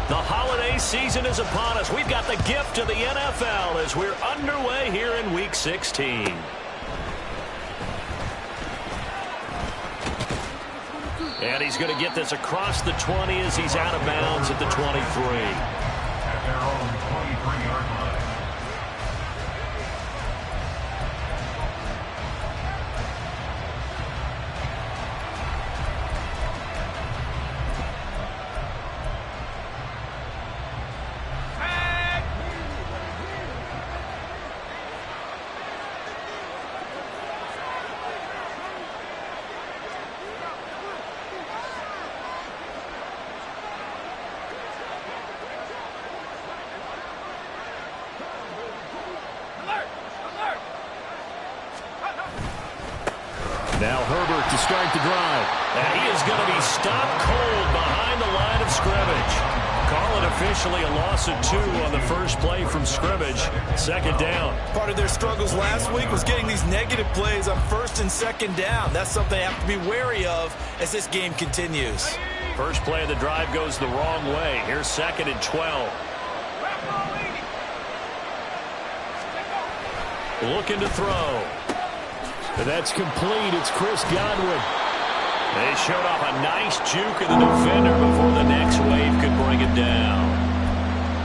The holiday season is upon us. We've got the gift of the NFL as we're underway here in Week 16. And he's going to get this across the 20 as he's out of bounds at the 23. At their own 23-yard line. Now Herbert to start the drive. And he is going to be stopped cold behind the line of scrimmage. Call it officially a loss of 2 on the first play from scrimmage. Second down. Part of their struggles last week was getting these negative plays on first and second down. That's something they have to be wary of as this game continues. First play of the drive goes the wrong way. Here's 2nd and 12. Looking to throw. And that's complete. It's Chris Godwin. They showed off a nice juke of the defender before the next wave could bring it down.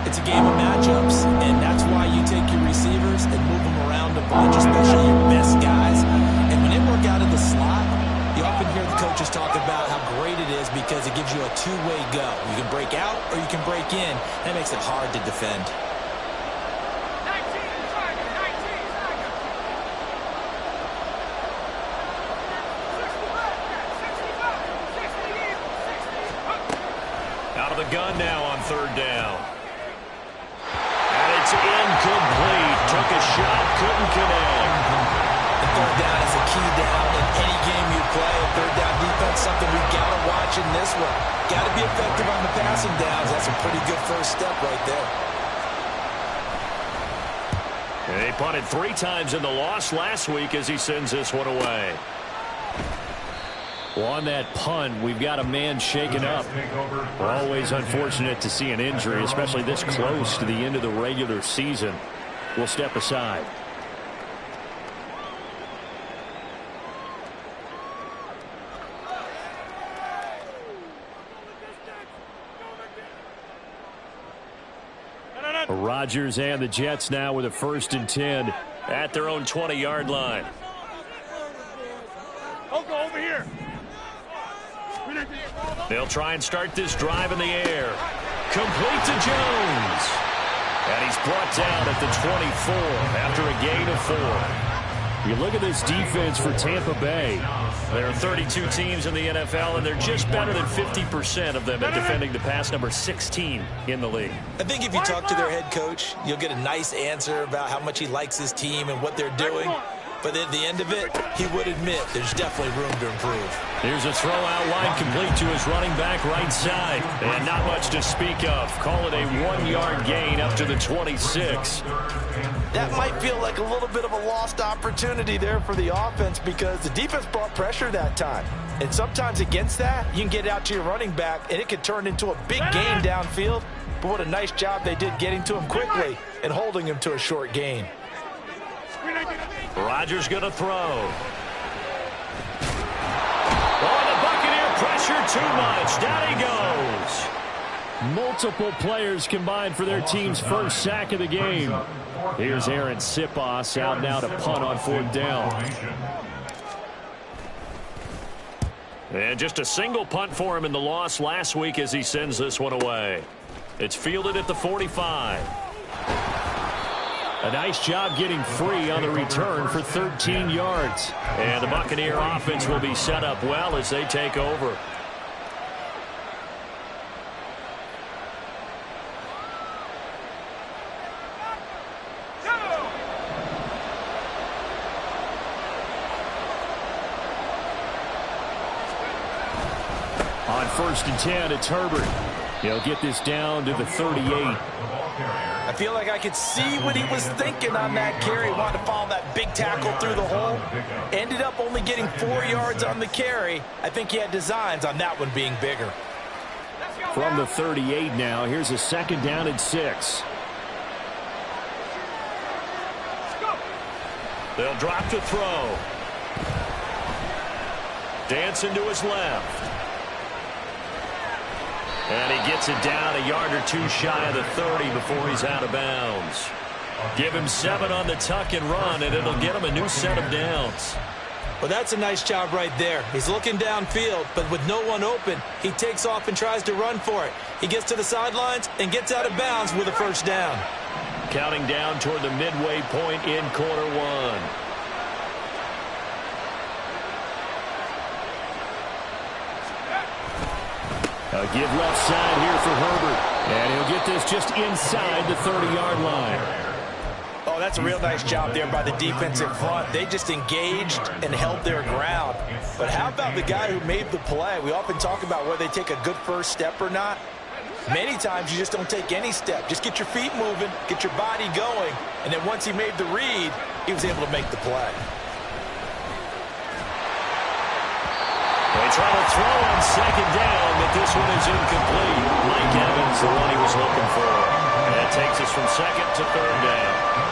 It's a game of matchups, and that's why you take your receivers and move them around a bunch, especially your best guys. And when they work out of the slot, you often hear the coaches talk about how great it is because it gives you a two-way go. You can break out or you can break in. That makes it hard to defend. Out of the gun now on 3rd down. And it's incomplete. Took a shot, couldn't connect. And 3rd down is a key down in any game you play. 3rd down defense, something we've got to watch in this one. Got to be effective on the passing downs. That's a pretty good first step right there. And they punted 3 times in the loss last week as he sends this one away. Well, on that punt, we've got a man shaken up. Always unfortunate to see an injury, especially this close to the end of the regular season. We'll step aside. Rodgers and the Jets now with a 1st and 10 at their own 20-yard line. Over here. They'll try and start this drive in the air. Complete to Jones. And he's brought down at the 24 after a gain of 4. You look at this defense for Tampa Bay. There are 32 teams in the NFL, and they're just better than 50% of them at defending the pass, number 16 in the league. I think if you talk to their head coach, you'll get a nice answer about how much he likes his team and what they're doing. But at the end of it, he would admit there's definitely room to improve. Here's a throw out line complete to his running back right side. And not much to speak of. Call it a 1-yard gain up to the 26. That might feel like a little bit of a lost opportunity there for the offense because the defense brought pressure that time. And sometimes against that, you can get out to your running back, and it could turn into a big gain downfield. But what a nice job they did getting to him quickly and holding him to a short gain. Rodgers going to throw. Oh, the Buccaneer pressure too much. Down he goes. Multiple players combined for their team's first sack of the game. Here's Aaron Sipos out now to punt on 4th down. And just a single punt for him in the loss last week as he sends this one away. It's fielded at the 45. A nice job getting free on the return for 13 yards. And the Buccaneer offense will be set up well as they take over. On 1st and 10, it's Herbert. He'll get this down to the 38. I feel like I could see what he was thinking on that carry. Wanted to follow that big tackle through the hole. Ended up only getting 4 yards on the carry. I think he had designs on that one being bigger. from the 38 now. Here's a 2nd down and 6. They'll drop to throw. Dancing to his left. And he gets it down a yard or two shy of the 30 before he's out of bounds. Give him 7 on the tuck and run, and it'll get him a new set of downs. Well, that's a nice job right there. He's looking downfield, but with no one open, he takes off and tries to run for it. He gets to the sidelines and gets out of bounds with a 1st down. Counting down toward the midway point in quarter 1. A give left side here for Herbert. And he'll get this just inside the 30-yard line. Oh, that's a real nice job there by the defensive front. They just engaged and held their ground. But how about the guy who made the play? We often talk about whether they take a good first step or not. Many times you just don't take any step. Just get your feet moving, get your body going, and then once he made the read, he was able to make the play. They try to throw on 2nd down, but this one is incomplete. Mike Evans, the one he was looking for. And that takes us from 2nd to 3rd down.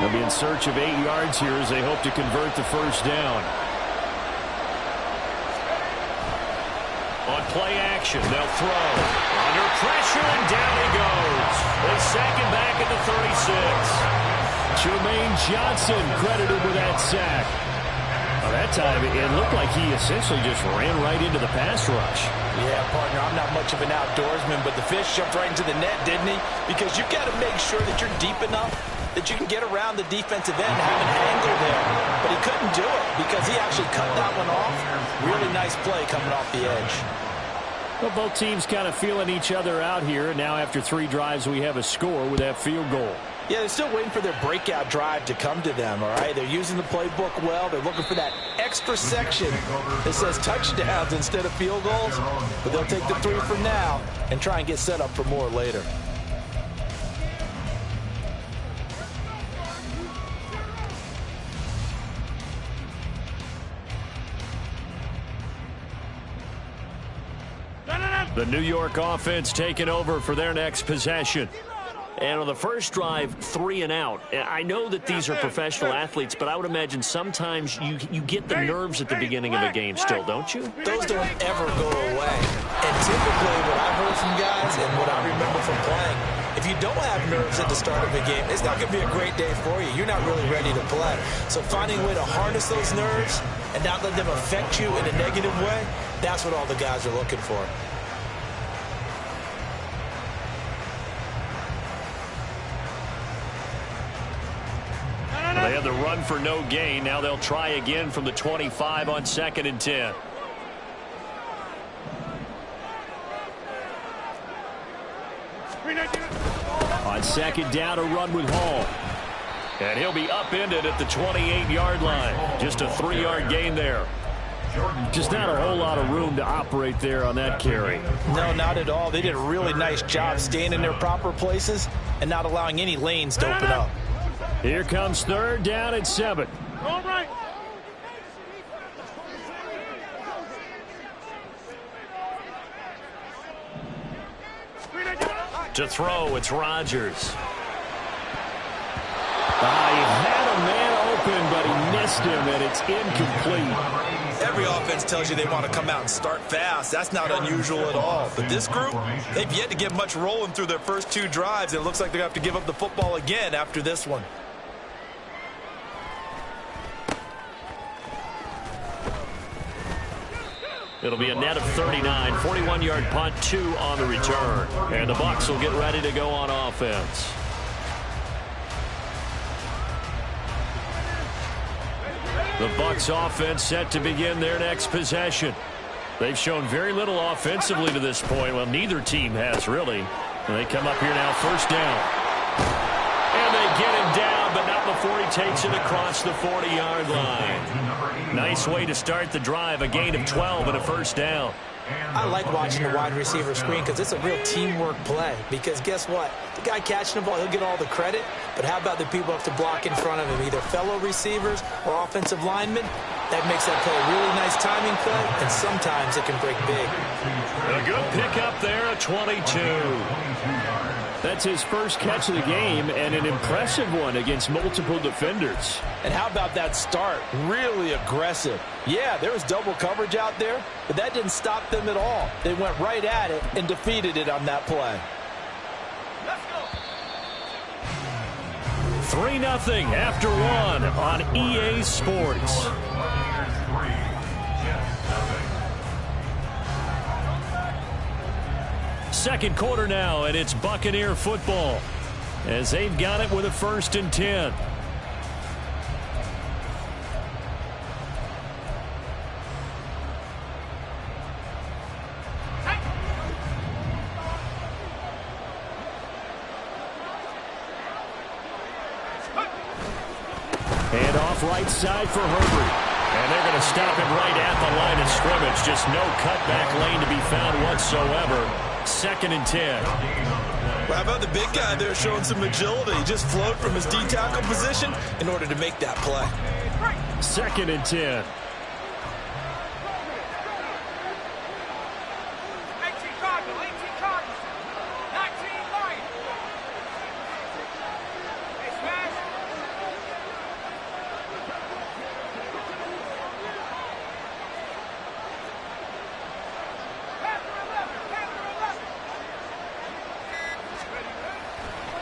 They'll be in search of 8 yards here as they hope to convert the 1st down. On play action, they'll throw. Under pressure, and down he goes. They sack him back at the 36. Jermaine Johnson credited with that sack. Well, that time, it looked like he essentially just ran right into the pass rush. Yeah, partner, I'm not much of an outdoorsman, but the fish jumped right into the net, didn't he? Because you've got to make sure that you're deep enough that you can get around the defensive end and have an angle there. But he couldn't do it because he actually cut that one off. Really nice play coming off the edge. Well, both teams kind of feeling each other out here. And now after 3 drives, we have a score with that field goal. Yeah, they're still waiting for their breakout drive to come to them, all right? They're using the playbook well. They're looking for that extra section that says touchdowns instead of field goals. But they'll take the 3 for now and try and get set up for more later. The New York offense taking over for their next possession. And on the first drive, 3 and out. I know that these are professional athletes, but I would imagine sometimes you get the nerves at the beginning of a game still, don't you? Those don't ever go away. And typically what I've heard from guys and what I remember from playing, if you don't have nerves at the start of a game, it's not going to be a great day for you. You're not really ready to play. So finding a way to harness those nerves and not let them affect you in a negative way, that's what all the guys are looking for. They had the run for no gain. Now they'll try again from the 25 on 2nd and 10. On 2nd down, a run with Hall. And he'll be upended at the 28-yard line. Just a 3-yard gain there. Just not a whole lot of room to operate there on that carry. No, not at all. They did a really nice job staying in their proper places and not allowing any lanes to open up. Here comes 3rd down and 7. All right. To throw, it's Rodgers. He had a man open, but he missed him, and it's incomplete. Every offense tells you they want to come out and start fast. That's not unusual at all. But this group, they've yet to get much rolling through their first 2 drives. It looks like they're going to have to give up the football again after this one. It'll be a net of 39, 41-yard punt, 2 on the return. And the Bucs will get ready to go on offense. The Bucs offense set to begin their next possession. They've shown very little offensively to this point. Well, neither team has really. And they come up here now, 1st down. And they get him down, but not before he takes it across the 40-yard line. Nice way to start the drive, a gain of 12 and a first down. I like watching the wide receiver screen because it's a real teamwork play. Because guess what? The guy catching the ball, he'll get all the credit. But how about the people who have to block in front of him, either fellow receivers or offensive linemen? That makes that play a really nice timing play, and sometimes it can break big. A good pickup there at 22. That's his first catch of the game, and an impressive one against multiple defenders. And how about that start? Really aggressive. Yeah, there was double coverage out there, but that didn't stop them at all. They went right at it and defeated it on that play. 3-0 after one on EA Sports. Second quarter now, and it's Buccaneer football as they've got it with a 1st and 10. And off right side for Herbert. And they're going to stop it right at the line of scrimmage. Just no cutback lane to be found whatsoever. 2nd and 10. Well, how about the big guy there showing some agility? He just flowed from his D-tackle position in order to make that play. 2nd and 10.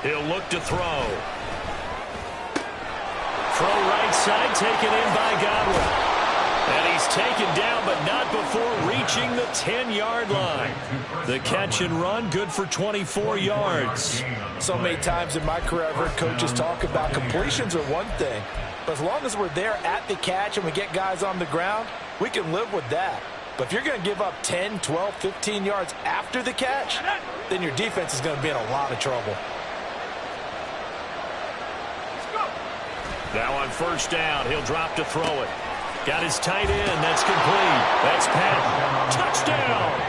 He'll look to throw. Throw right side, taken in by Godwin. And he's taken down, but not before reaching the 10-yard line. The catch and run, good for 24 yards. So many times in my career, I've heard coaches talk about completions are one thing. But as long as we're there at the catch and we get guys on the ground, we can live with that. But if you're going to give up 10, 12, 15 yards after the catch, then your defense is going to be in a lot of trouble. Now on 1st down, he'll drop to throw it. Got his tight end. That's complete. That's Patton. Touchdown!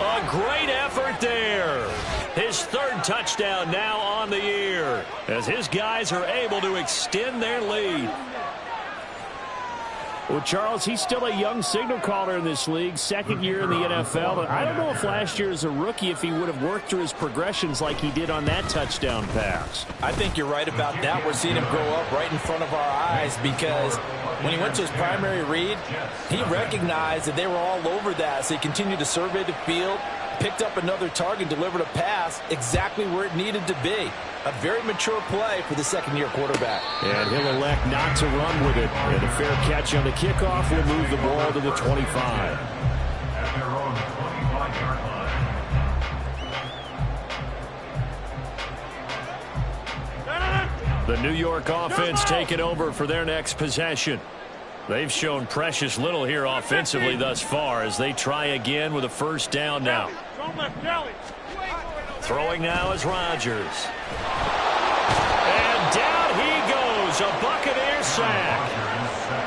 A great effort there. His 3rd touchdown now on the year as his guys are able to extend their lead. Well, Charles, he's still a young signal caller in this league, 2nd year in the NFL. And I don't know if last year as a rookie if he would have worked through his progressions like he did on that touchdown pass. I think you're right about that. We're seeing him grow up right in front of our eyes because when he went to his primary read, he recognized that they were all over that. So he continued to survey the field, picked up another target, delivered a pass exactly where it needed to be. A very mature play for the 2nd-year quarterback. And he'll elect not to run with it. And a fair catch on the kickoff will move the ball to the 25. At their own 25-yard line. The New York offense taking over for their next possession. They've shown precious little here offensively thus far as they try again with a 1st down now. Throwing now is Rodgers. And down he goes, a Buccaneer sack.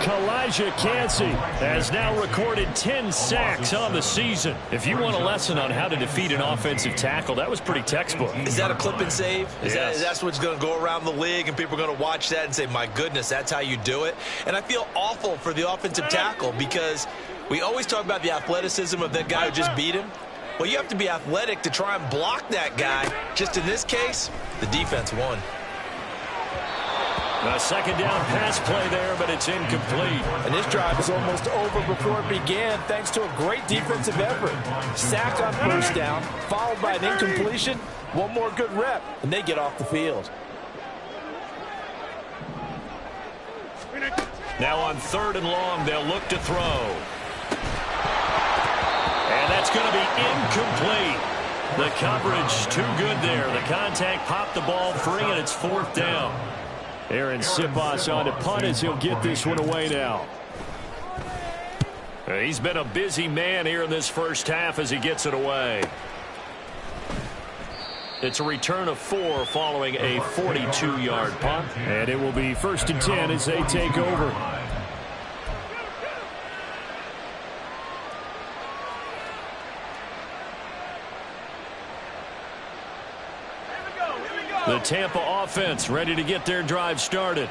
Kalijah Kancey has now recorded 10 sacks on the season. If you want a lesson on how to defeat an offensive tackle, that was pretty textbook. Is that a clip and save? Yes. That's what's going to go around the league, and people are going to watch that and say, my goodness, that's how you do it? And I feel awful for the offensive tackle because we always talk about the athleticism of that guy who just beat him. Well, you have to be athletic to try and block that guy. Just in this case, the defense won. A 2nd down pass play there, but it's incomplete. And this drive is almost over before it began thanks to a great defensive effort. Sack on 1st down, followed by an incompletion. One more good rep, and they get off the field. Now on 3rd and long, they'll look to throw. And that's going to be incomplete. The coverage too good there. The contact popped the ball free, and it's 4th down. Aaron Siposs on to punt as he'll get this one away now. He's been a busy man here in this 1st half as he gets it away. It's a return of 4 following a 42-yard punt. And it will be 1st and 10 as they take over. The Tampa offense ready to get their drive started.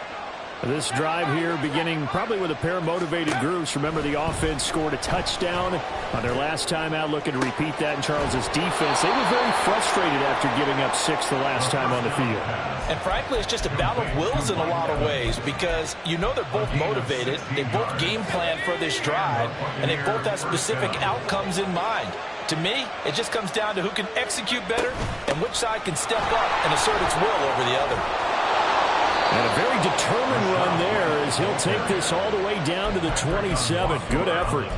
This drive here beginning probably with a pair of motivated groups. Remember, the offense scored a touchdown on their last time out, looking to repeat that in Charles's defense. They were very frustrated after giving up 6 the last time on the field. And frankly, it's just a battle of wills in a lot of ways because you know they're both motivated. They both game plan for this drive, and they both have specific outcomes in mind. To me, it just comes down to who can execute better and which side can step up and assert its will over the other. And a very determined run there as he'll take this all the way down to the 27. Good effort.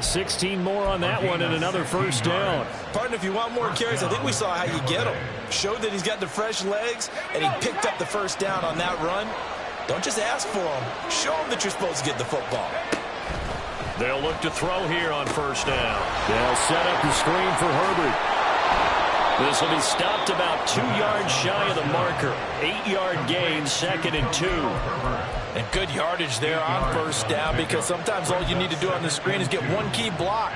16 more on that one and another first down. Partner, if you want more carries, I think we saw how you get him. Showed that he's got the fresh legs, and he picked up the first down on that run. Don't just ask for him. Show him that you're supposed to get the football. They'll look to throw here on first down. They'll set up the screen for Herbert. This will be stopped about 2 yards shy of the marker. 8-yard gain, 2nd and 2. And good yardage there on first down because sometimes all you need to do on the screen is get one key block.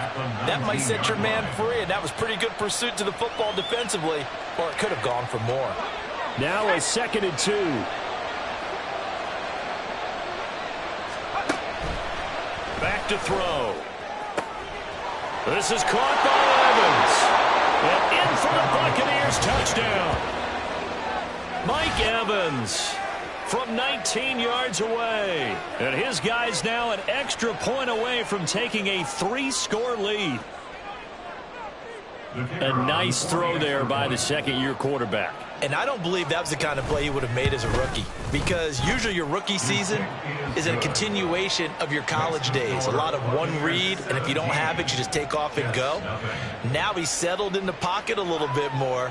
That might set your man free, and that was pretty good pursuit to the football defensively, or it could have gone for more. Now a 2nd and 2. Back to throw. This is caught by Evans. And in for the Buccaneers, touchdown. Mike Evans from 19 yards away. And his guys now an extra point away from taking a 3-score lead. A nice throw there by the second-year quarterback. And I don't believe that was the kind of play he would have made as a rookie because usually your rookie season is a continuation of your college days. A lot of one read, and if you don't have it, you just take off and go. Now he's settled in the pocket a little bit more,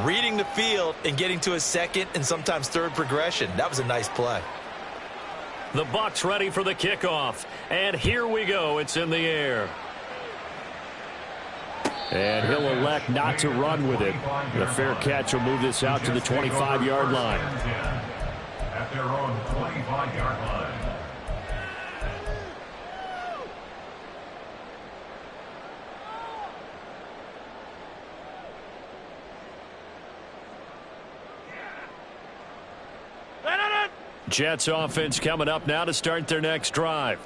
reading the field and getting to his second and sometimes third progression. That was a nice play. The Bucs ready for the kickoff. And here we go. It's in the air. And he'll elect not to run with it. The fair catch will move this out to the 25-yard line. At their own 25-yard line. Jets offense coming up now to start their next drive.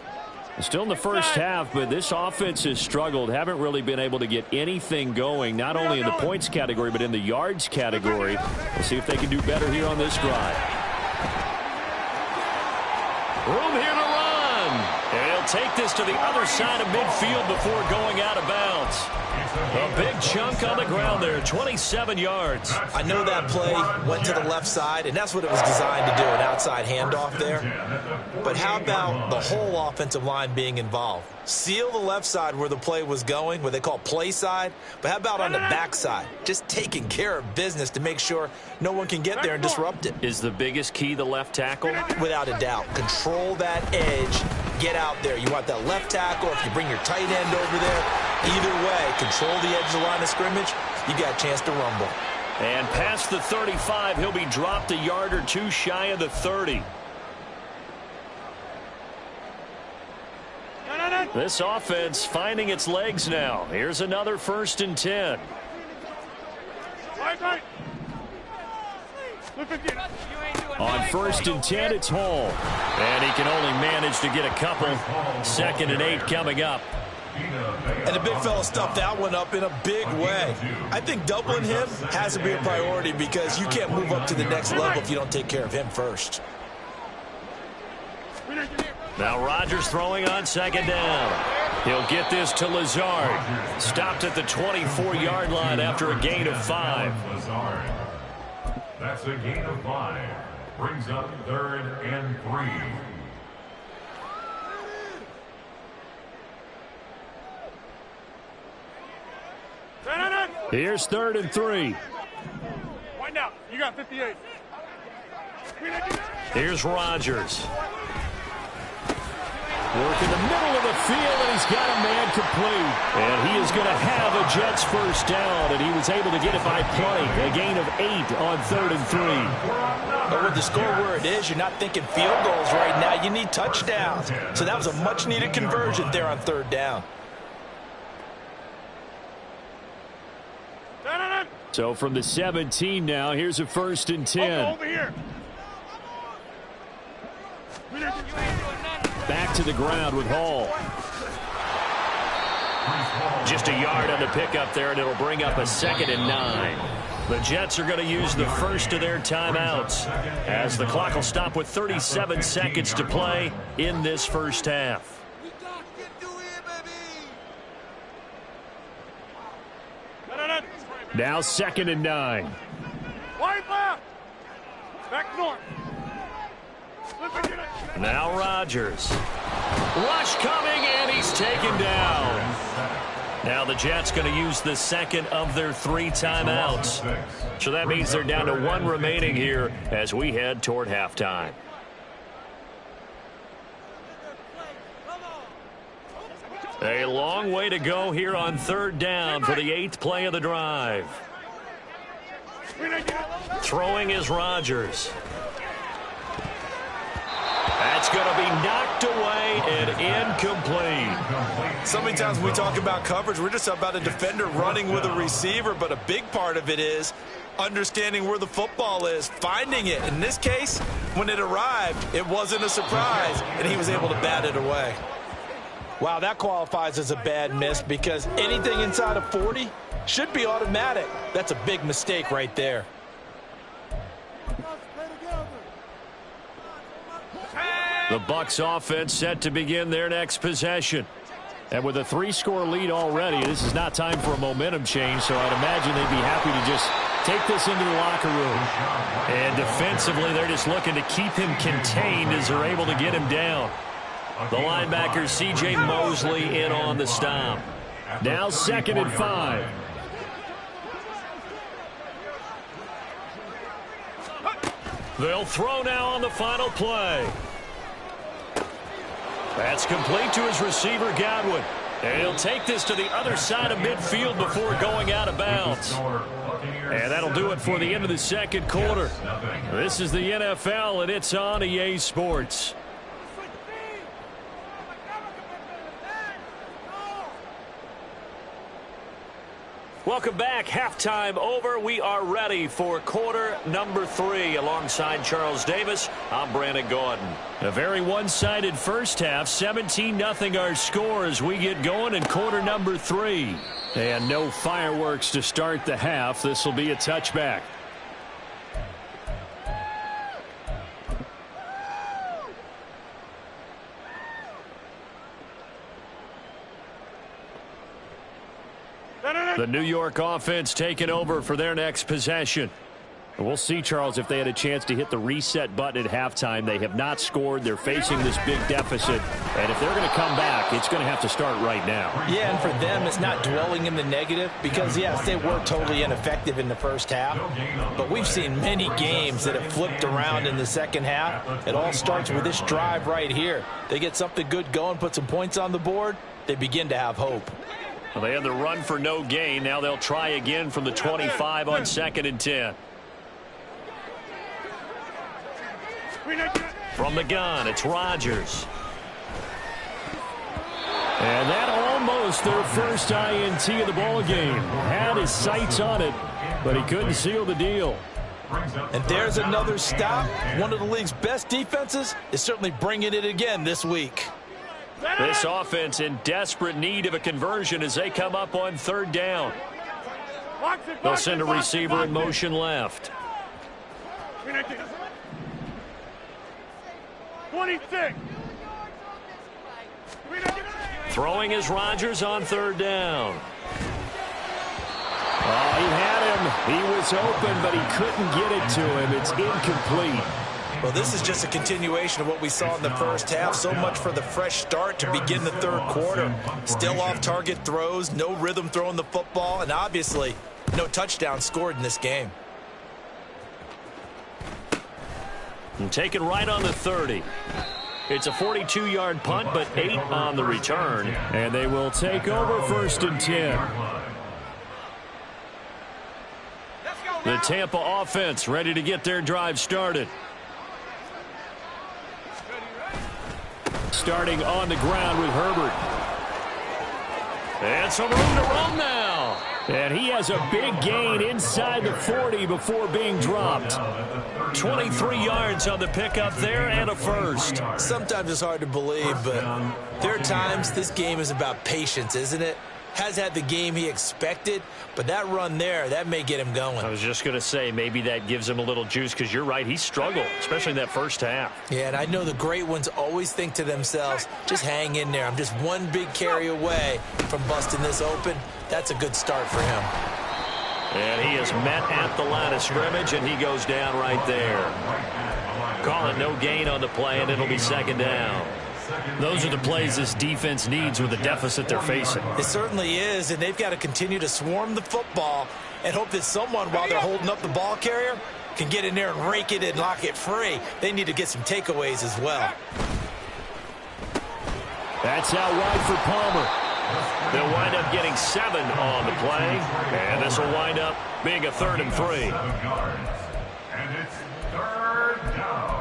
Still in the first half, but this offense has struggled. Haven't really been able to get anything going, not only in the points category, but in the yards category. We'll see if they can do better here on this drive. Room here to run. And he'll take this to the other side of midfield before going out of bounds. A big chunk on the ground there, 27 yards. I know that play went to the left side, and that's what it was designed to do, an outside handoff there. But how about the whole offensive line being involved? Seal the left side where the play was going, what they call play side, but how about on the back side? Just taking care of business to make sure no one can get there and disrupt it. Is the biggest key the left tackle? Without a doubt. Control that edge. Get out there. You want that left tackle. If you bring your tight end over there, either way, control the edge of the line of scrimmage, you got a chance to rumble. And past the 35, he'll be dropped a yard or two shy of the 30. This offense finding its legs now. Here's another 1st and 10. On 1st and 10, it's Hall. And he can only manage to get a couple. 2nd and 8 coming up. And the big fella stuffed that one up in a big way. I think doubling him has to be a priority because you can't move up to the next level if you don't take care of him first. Now Rodgers throwing on 2nd down. He'll get this to Lazard. Stopped at the 24-yard line after a gain of 5. That's a gain of 5. Brings up 3rd and 3. Here's 3rd and 3. Wind out. You got 58. Here's Rodgers. Working the middle of the field, and he's got a man complete. And he is going to have a Jets first down, and he was able to get it by play. A gain of 8 on 3rd and 3. But with the score where it is, you're not thinking field goals right now. You need touchdowns. So that was a much-needed conversion there on 3rd down. So from the 17 now, here's a 1st and 10. Over here. Back to the ground with Hall. Just a yard on the pickup there, and it'll bring up a 2nd and 9. The Jets are going to use the first of their timeouts as the clock will stop with 37 seconds to play in this first half. Now 2nd and 9. Wide left. Back north. Now Rodgers. Rush coming, and he's taken down. Now the Jets going to use the second of their 3 timeouts. So that means they're down to 1 remaining here as we head toward halftime. A long way to go here on 3rd down for the 8th play of the drive. Throwing is Rodgers. That's going to be knocked away and incomplete. So many times when we talk about coverage, we're just about a defender running with a receiver, but a big part of it is understanding where the football is, finding it. In this case, when it arrived, it wasn't a surprise, and he was able to bat it away. Wow, that qualifies as a bad miss because anything inside of 40 should be automatic. That's a big mistake right there. The Bucs offense set to begin their next possession. And with a 3-score lead already, this is not time for a momentum change, so I'd imagine they'd be happy to just take this into the locker room. And defensively, they're just looking to keep him contained as they're able to get him down. The linebacker, C.J. Mosley, in on the stop. Now 2nd and 5. They'll throw now on the final play. That's complete to his receiver, Godwin. And he'll take this to the other side of midfield before going out of bounds. And that'll do it for the end of the 2nd quarter. This is the NFL, and it's on EA Sports. Welcome back. Halftime over. We are ready for quarter number 3. Alongside Charles Davis, I'm Brandon Gordon. A very one-sided first half. 17-0 our score as we get going in quarter number 3. And no fireworks to start the half. This will be a touchback. The New York offense taking over for their next possession. We'll see, Charles, if they had a chance to hit the reset button at halftime. They have not scored. They're facing this big deficit. And if they're going to come back, it's going to have to start right now. Yeah, and for them, it's not dwelling in the negative because, yes, they were totally ineffective in the first half. But we've seen many games that have flipped around in the second half. It all starts with this drive right here. They get something good going, put some points on the board, they begin to have hope. Well, they had the run for no gain. Now they'll try again from the 25 on 2nd and 10. From the gun, it's Rodgers. And that almost their first INT of the ball game. Had his sights on it, but he couldn't seal the deal. And there's another stop. One of the league's best defenses is certainly bringing it again this week. This offense in desperate need of a conversion as they come up on 3rd down. They'll send a receiver in motion left. 26. Throwing is Rodgers on 3rd down. Oh, he had him. He was open, but he couldn't get it to him. It's incomplete. Well, this is just a continuation of what we saw in the first half. So much for the fresh start to begin the 3rd quarter. Still off-target throws, no rhythm throwing the football, and obviously no touchdown scored in this game. And taken right on the 30. It's a 42-yard punt, but 8 on the return. And they will take over 1st and 10. The Tampa offense ready to get their drive started. Starting on the ground with Herbert. And some room to run now. And he has a big gain inside the 40 before being dropped. 23 yards on the pickup there and a first. Sometimes it's hard to believe, but there are times this game is about patience, isn't it? Has had the game he expected, but that run there, that may get him going. I was just going to say, maybe that gives him a little juice, because you're right, he struggled, especially in that first half. Yeah, and I know the great ones always think to themselves, just hang in there. I'm just one big carry away from busting this open. That's a good start for him. And he is met at the line of scrimmage, and he goes down right there. Call it no gain on the play, and it'll be 2nd down. Those are the plays this defense needs with the deficit they're facing. It certainly is, and they've got to continue to swarm the football and hope that someone, while they're holding up the ball carrier, can get in there and rake it and lock it free. They need to get some takeaways as well. That's out wide for Palmer. They'll wind up getting 7 on the play, and this will wind up being a 3rd and 3. And it's 3rd down.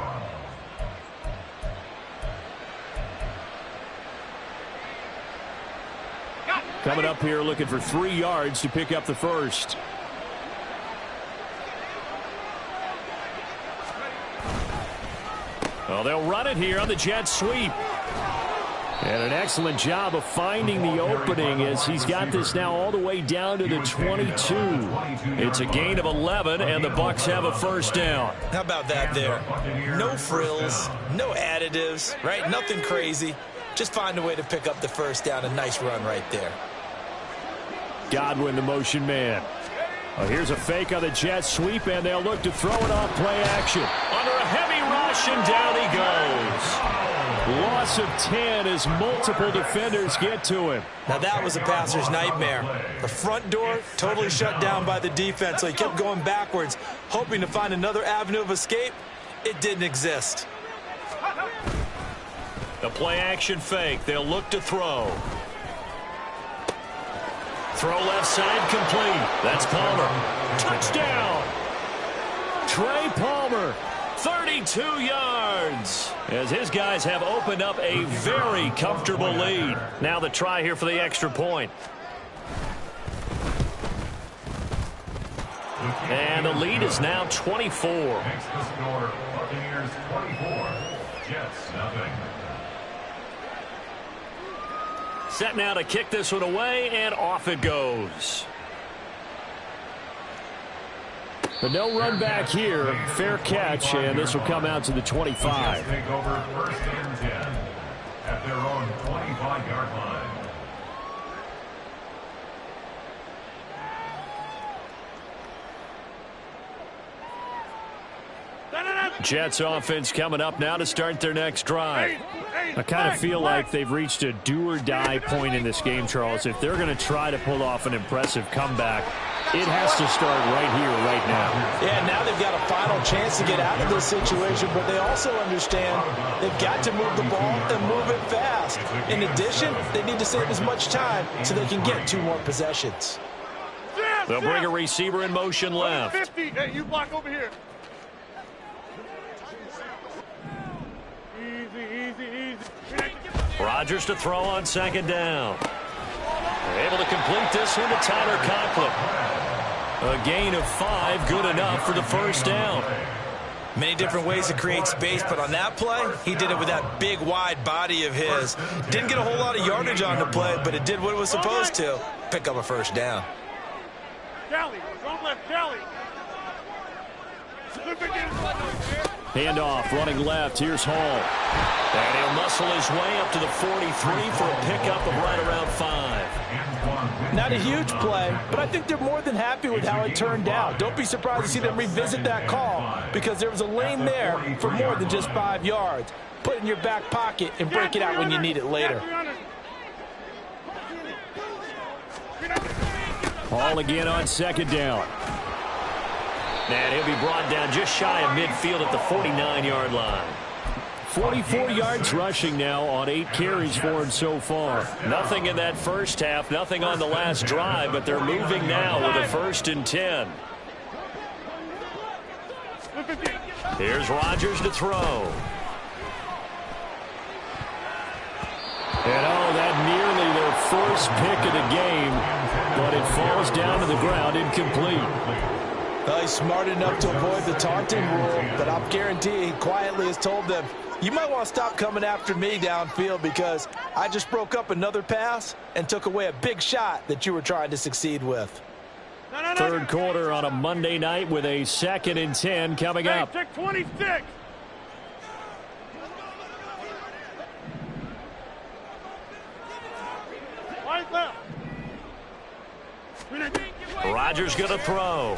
Coming up here looking for 3 yards to pick up the first. Well, they'll run it here on the jet sweep. And an excellent job of finding the opening as he's got this now all the way down to the 22. It's a gain of 11, and the Bucs have a 1st down. How about that there? No frills, no additives, right? Nothing crazy. Just find a way to pick up the 1st down. A nice run right there. Godwin, the motion man. Well, here's a fake on the jet sweep, and they'll look to throw it off play action. Under a heavy rush, and down he goes. Loss of 10 as multiple defenders get to him. Now that was a passer's nightmare. The front door totally shut down by the defense, so he kept going backwards, hoping to find another avenue of escape. It didn't exist. The play action fake. They'll look to throw. Throw left side complete. That's Palmer. Touchdown. Trey Palmer. 32 yards. As his guys have opened up a very comfortable lead. Now the try here for the extra point. And the lead is now 24. Makes the score Buccaneers 24, Jets nothing. Set now to kick this one away, and off it goes. But no run back here. Fair catch, and this will come out to the 25. Take over 1st and 10 at their own 25-yard line. Jets offense coming up now to start their next drive. I kind of feel like they've reached a do-or-die point in this game, Charles. If they're going to try to pull off an impressive comeback, it has to start right here, right now. Yeah, now they've got a final chance to get out of this situation, but they also understand they've got to move the ball and move it fast. In addition, they need to save as much time so they can get 2 more possessions. They'll bring a receiver in motion left. 50. Hey, you block over here. Easy. Rodgers to throw on 2nd down. They're able to complete this one to Tyler Conklin. A gain of 5, good enough for the 1st down. Many different ways to create space, but on that play, he did it with that big, wide body of his. Didn't get a whole lot of yardage on the play, but it did what it was supposed to. Pick up a 1st down. Kelly, wrong left, Kelly. Handoff, running left. Here's Hall. And he'll muscle his way up to the 43 for a pickup of right around 5. Not a huge play, but I think they're more than happy with how it turned out. Don't be surprised to see them revisit that call because there was a lane there for more than just 5 yards. Put it in your back pocket and break it out when you need it later. Hall again on 2nd down. And he'll be brought down just shy of midfield at the 49-yard line. 44 yards rushing now on 8 carries for him so far. Nothing in that first half, nothing on the last drive, but they're moving now with a 1st and 10. Here's Rodgers to throw. And that nearly their first pick of the game, but it falls down to the ground incomplete. Well, he's smart enough to avoid the taunting rule, but I'll guarantee he quietly has told them, you might want to stop coming after me downfield because I just broke up another pass and took away a big shot that you were trying to succeed with. Third quarter on a Monday night with a 2nd and 10 coming up. Check 26. Rodgers going to throw.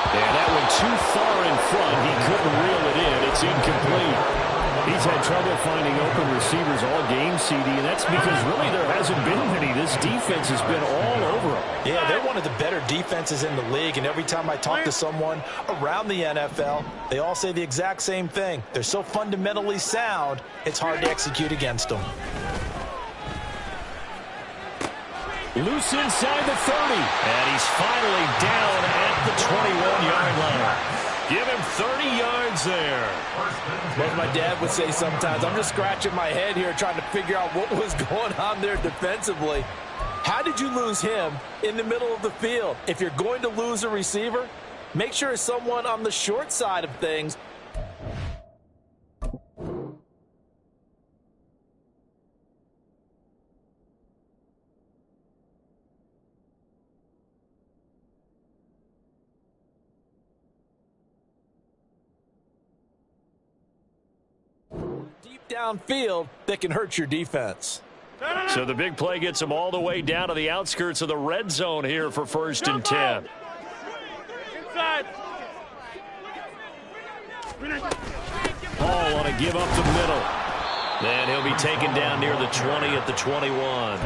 And that went too far in front. He couldn't reel it in. It's incomplete. He's had trouble finding open receivers all game, CD, and that's because really there hasn't been many. This defense has been all over them. Yeah, they're one of the better defenses in the league, and every time I talk to someone around the NFL, they all say the exact same thing. They're so fundamentally sound, it's hard to execute against them. Loose inside the 30. And he's finally down at the 21-yard line. Give him 30 yards there. Well, as my dad would say sometimes, I'm just scratching my head here trying to figure out what was going on there defensively. How did you lose him in the middle of the field? If you're going to lose a receiver, make sure it's someone on the short side of things. Downfield that can hurt your defense. So the big play gets them all the way down to the outskirts of the red zone here for 1st and 10. Inside. Hall want to give up the middle. Then he'll be taken down near the 20 at the 21.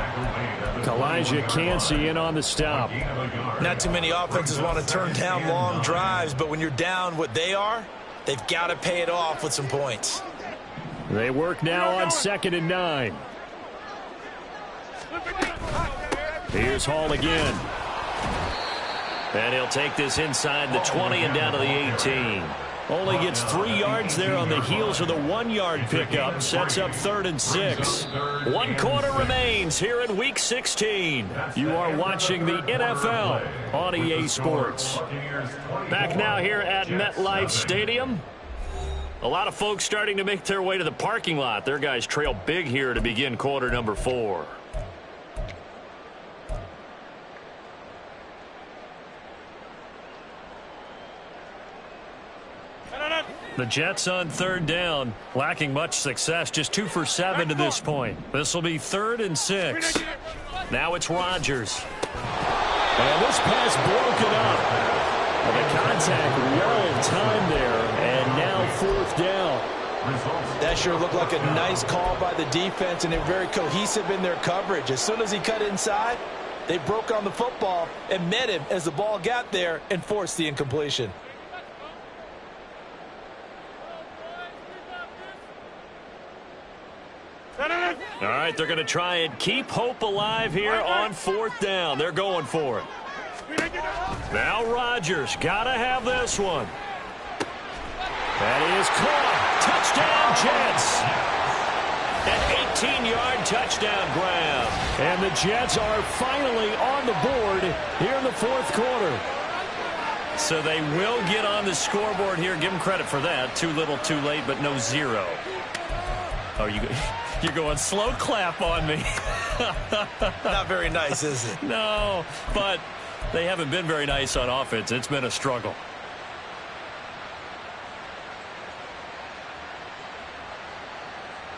Kalijah Cansey in on the stop. Not too many offenses want to turn down long drives, but when you're down what they are, they've got to pay it off with some points. They work now on 2nd and 9. Here's Hall again. And he'll take this inside the 20 and down to the 18. Only gets 3 yards there on the heels of the 1-yard pickup. Sets up 3rd and 6. 1 quarter remains here in Week 16. You are watching the NFL on EA Sports. Back now here at MetLife Stadium. A lot of folks starting to make their way to the parking lot. Their guys trail big here to begin quarter number 4. The Jets on 3rd down, lacking much success, just 2 for 7 to this point. This will be 3rd and 6. Now it's Rodgers. And this pass broken up. Well, the contact well timed there, and now 4th down. That sure looked like a nice call by the defense, and they're very cohesive in their coverage. As soon as he cut inside, they broke on the football and met him as the ball got there and forced the incompletion. All right, they're going to try and keep hope alive here on 4th down. They're going for it. Now Rodgers, got to have this one. That is caught. Touchdown, Jets. An 18-yard touchdown grab. And the Jets are finally on the board here in the 4th quarter. So they will get on the scoreboard here. Give them credit for that. Too little, too late, but no 0. Oh, you're going slow clap on me. Not very nice, is it? No, but they haven't been very nice on offense. It's been a struggle.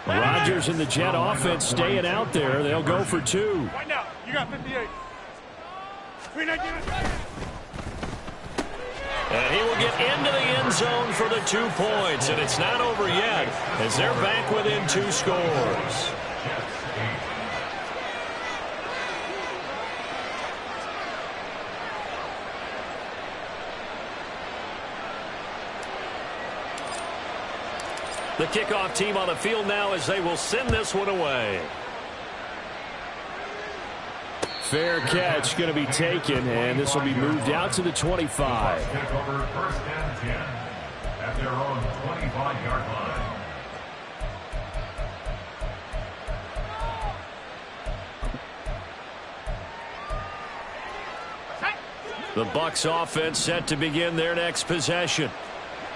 Rodgers and the Jet offense staying out there. They'll go for 2. Right now, you got 58. And he will get into the end zone for the 2 points. And it's not over yet as they're back within 2 scores. The kickoff team on the field now as they will send this one away. Fair catch going to be taken, and this will be moved out to the 25. Take over 1st and 10 at their own 25-yard line. The Bucs offense set to begin their next possession.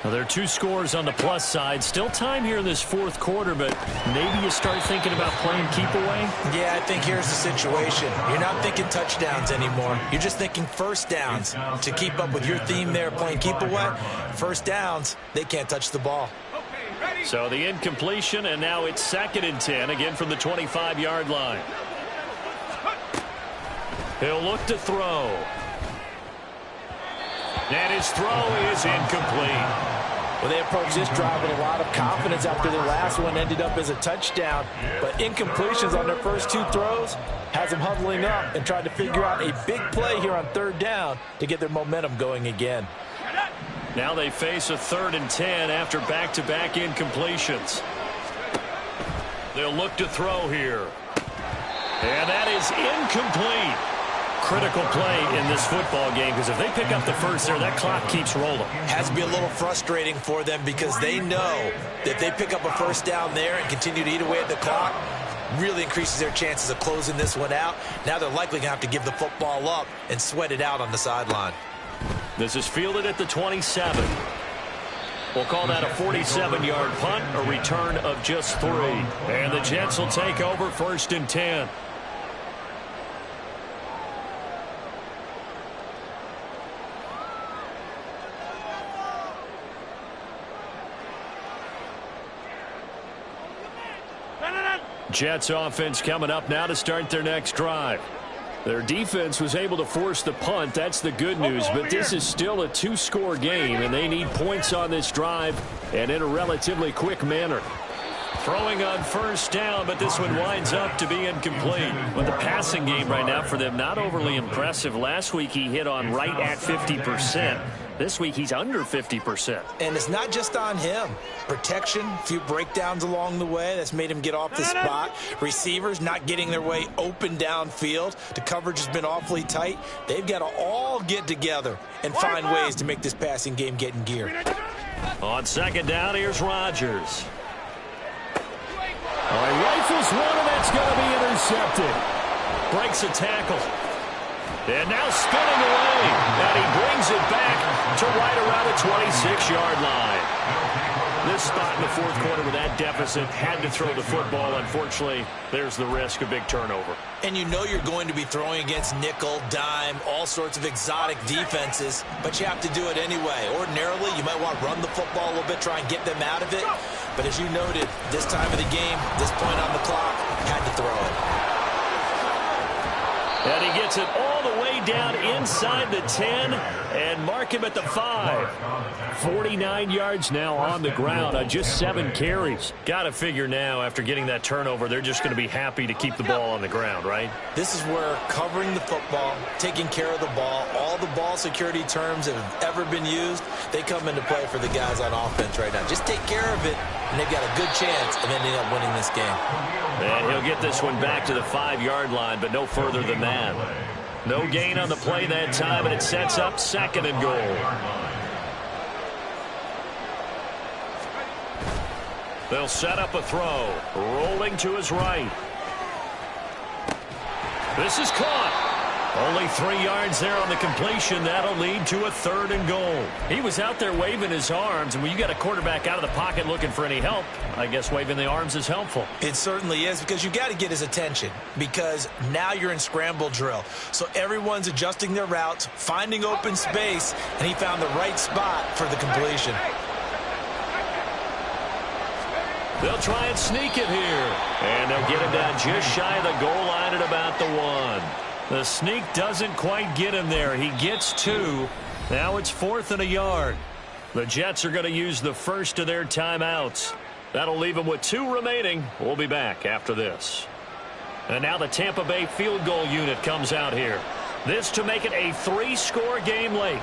Now, there are 2 scores on the plus side. Still time here in this 4th quarter, but maybe you start thinking about playing keep away? Yeah, I think here's the situation. You're not thinking touchdowns anymore. You're just thinking first downs. To keep up with your theme there, playing keep away, first downs, they can't touch the ball. So the incompletion, and now it's 2nd and 10, again from the 25-yard line. He'll look to throw. And his throw is incomplete. Well, they approached this drive with a lot of confidence after their last one ended up as a touchdown. But incompletions on their first 2 throws has them huddling up and trying to figure out a big play here on 3rd down to get their momentum going again. Now they face a 3rd and 10 after back-to-back incompletions. They'll look to throw here. And that is incomplete. Critical play in this football game, because if they pick up the first there, that clock keeps rolling. Has to be a little frustrating for them because they know that if they pick up a first down there and continue to eat away at the clock, really increases their chances of closing this one out. Now they're likely going to have to give the football up and sweat it out on the sideline. This is fielded at the 27. We'll call that a 47-yard punt, a return of just 3. And the Jets will take over 1st and 10. Jets offense coming up now to start their next drive. Their defense was able to force the punt. That's the good news. But this is still a 2-score game, and they need points on this drive and in a relatively quick manner. Throwing on first down, but this one winds up to be incomplete. But the passing game right now for them, not overly impressive. Last week he hit on right at 50%. This week he's under 50%. And it's not just on him. Protection, a few breakdowns along the way. That's made him get off the spot. Receivers not getting their way open downfield. The coverage has been awfully tight. They've got to all get together and find ways to make this passing game get in gear. On 2nd down, here's Rodgers. He rifles one, and that's going to be intercepted. Breaks a tackle. And now spinning away. And he brings it back to right around the 26-yard line. This spot in the 4th quarter with that deficit, had to throw the football. Unfortunately, there's the risk of big turnover. And you know you're going to be throwing against nickel, dime, all sorts of exotic defenses, but you have to do it anyway. Ordinarily, you might want to run the football a little bit, try and get them out of it. But as you noted, this time of the game, this point on the clock, had to throw it. And he gets it all the way down inside the 10 and mark him at the 5. 49 yards now on the ground on just 7 carries. Got to figure now, after getting that turnover, they're just going to be happy to keep the ball on the ground, right? This is where covering the football, taking care of the ball, all the ball security terms that have ever been used, they come into play for the guys on offense right now. Just take care of it, and they've got a good chance of ending up winning this game. And he'll get this one back to the 5-yard line, but no further than that. No gain on the play that time, and it sets up 2nd and goal. They'll set up a throw. Rolling to his right. This is caught. Only 3 yards there on the completion. That'll lead to a 3rd and goal. He was out there waving his arms, and when you got a quarterback out of the pocket looking for any help, I guess waving the arms is helpful. It certainly is, because you got to get his attention, because now you're in scramble drill. So everyone's adjusting their routes, finding open space, and he found the right spot for the completion. They'll try and sneak it here, and they'll get him down just shy of the goal line at about the 1. The sneak doesn't quite get him there. He gets 2. Now it's 4th and a yard. The Jets are going to use the first of their timeouts. That'll leave them with 2 remaining. We'll be back after this. And now the Tampa Bay field goal unit comes out here. This to make it a 3-score game late.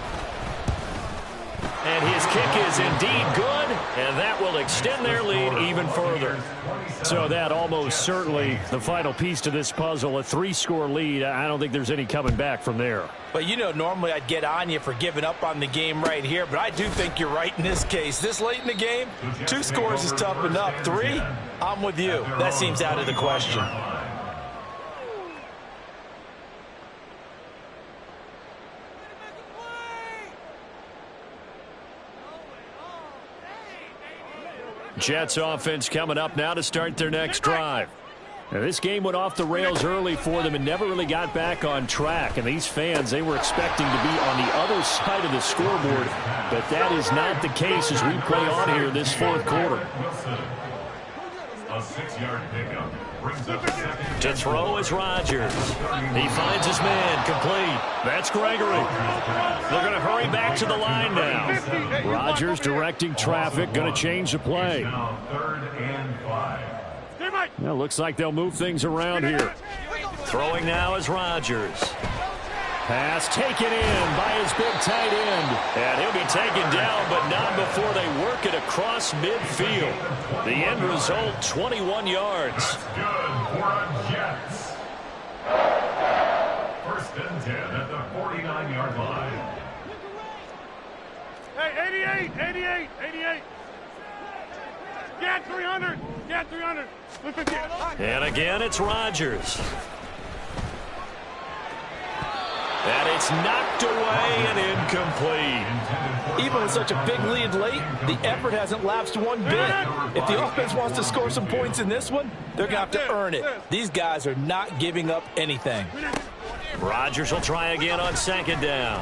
And his kick is indeed good, and that will extend their lead even further. So that almost certainly the final piece to this puzzle, a 3-score lead. I don't think there's any coming back from there. But, you know, normally I'd get on you for giving up on the game right here, but I do think you're right in this case. This late in the game, 2 scores is tough enough. 3, I'm with you. That seems out of the question. Jets offense coming up now to start their next drive. Now, this game went off the rails early for them and never really got back on track. And these fans, they were expecting to be on the other side of the scoreboard. But that is not the case as we play on here this fourth quarter. A 6-yard pickup brings up second. To throw is Rodgers. He finds his man complete. That's Gregory. They're going to hurry back to the line now. Rodgers directing traffic, going to change the play. Now 3rd and 5. Well, looks like they'll move things around here. Throwing now is Rodgers. Pass taken in by his big tight end. And he'll be taken down, but not before they work it across midfield. The end result, 21 yards. Good for a Jets. 1st and 10 at the 49-yard line. Hey, 88. Get 300. Get 300. And again, it's Rodgers. And it's knocked away and incomplete. Even with such a big lead late, the effort hasn't lapsed one bit. If the offense wants to score some points in this one, they're going to have to earn it. These guys are not giving up anything. Rodgers will try again on 2nd down.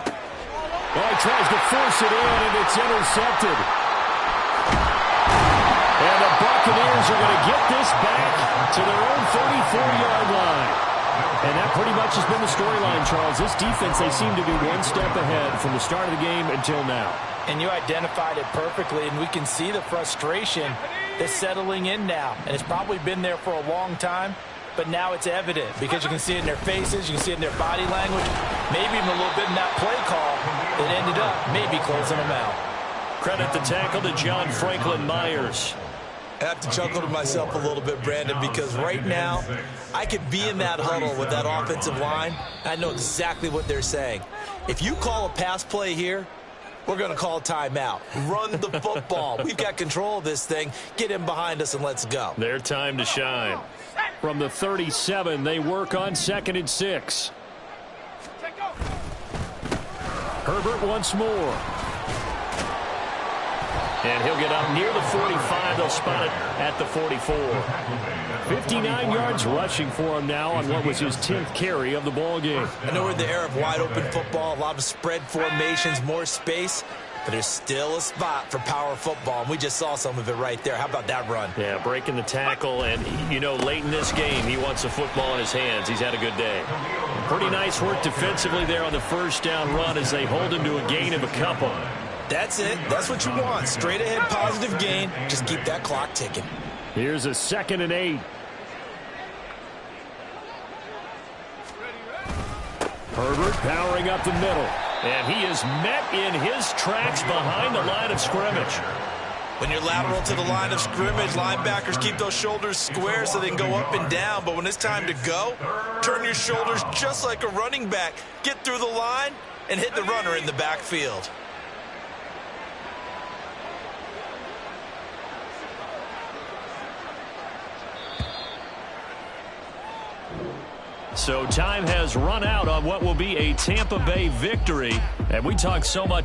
Oh, he tries to force it in, and it's intercepted. And the Buccaneers are going to get this back to their own 34-yard line. And that pretty much has been the storyline, Charles. This defense, they seem to be one step ahead from the start of the game until now. And you identified it perfectly, and we can see the frustration that's settling in now. And it's probably been there for a long time, but now it's evident because you can see it in their faces, you can see it in their body language, maybe even a little bit in that play call that ended up maybe closing them out. Credit the tackle to John Franklin Myers. I have to chuckle to myself a little bit, Brandon, because right now I could be in that huddle with that offensive line. I know exactly what they're saying. If you call a pass play here, we're going to call a timeout. Run the football. We've got control of this thing. Get in behind us and let's go. Their time to shine. From the 37, they work on 2nd and 6. Herbert once more. And he'll get up near the 45. They'll spot it at the 44. 59 yards rushing for him now on what was his 10th carry of the ball game. I know we're in the era of wide-open football, a lot of spread formations, more space, but there's still a spot for power football, and we just saw some of it right there. How about that run? Yeah, breaking the tackle, and, you know, late in this game, he wants the football in his hands. He's had a good day. Pretty nice work defensively there on the 1st down run as they hold him to a gain of a couple. That's it. That's what you want. Straight ahead, positive gain. Just keep that clock ticking. Here's a 2nd and 8. Herbert powering up the middle. And he is met in his tracks behind the line of scrimmage. When you're lateral to the line of scrimmage, linebackers keep those shoulders square so they can go up and down. But when it's time to go, turn your shoulders just like a running back. Get through the line and hit the runner in the backfield. So time has run out on what will be a Tampa Bay victory. And we talk so much